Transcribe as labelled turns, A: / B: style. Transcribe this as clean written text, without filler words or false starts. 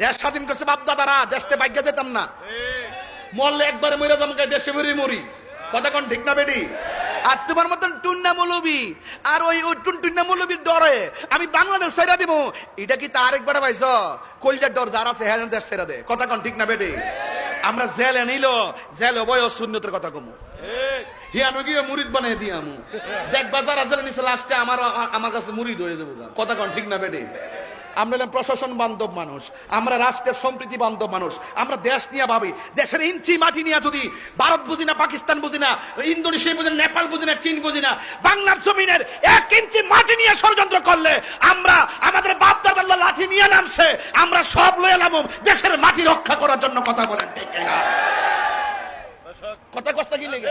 A: দেশ স্বাধীন করছে বাপ দাদারা, দেশতে ভাগ্য যেতাম না, মরলে একবারে মরে যাম, দেশে বেরি মরি। কথা কোন ঠিক না বেডি? আর তোমার মতন টুন্না মৌলবি আর ওই টুনটুন্না মৌলবির ডরে আমি বাংলাদেশ ছেড়ে দিব, এটা কি তার একবার পাইছ? কলজার ডর যার আছে হ্যাঁ দেশ ছেড়ে দে। কথা কোন ঠিক না বেডি? আমরা জেলে নিল, জেল বয়স শূন্যতের কথা কমু হিয়ানো গিয়ে মুরিদ বানিয়ে দিই আমু, দেখবা যারা জেলে নিচে লাস্টে আমার কাছে মুরিদ হয়ে যাবো। কথা কোন ঠিক না বেডি? আমরা হলাম প্রশাসন বান্ধব মানুষ, আমরা রাষ্ট্রের সম্প্রীতি বান্ধব মানুষ, আমরা দেশ নিয়ে ভাবি। দেশের ইঞ্চি মাটি নিয়ে যদি ভারত বুঝি না, পাকিস্তান বুঝি না, ইন্দোনেশিয়া বুঝি না, নেপাল বুঝি না, চীন বুঝি না, বাংলার জমিনের 1 ইঞ্চি মাটি নিয়ে ষড়যন্ত্র করলে আমরা আমাদের বাপ দাদার লাঠি নিয়ে নামছে, আমরা সব লয়ে নামব দেশের মাটি রক্ষা করার জন্য। কথা বলেন ঠিক না? কথা কষ্ট কি লেগে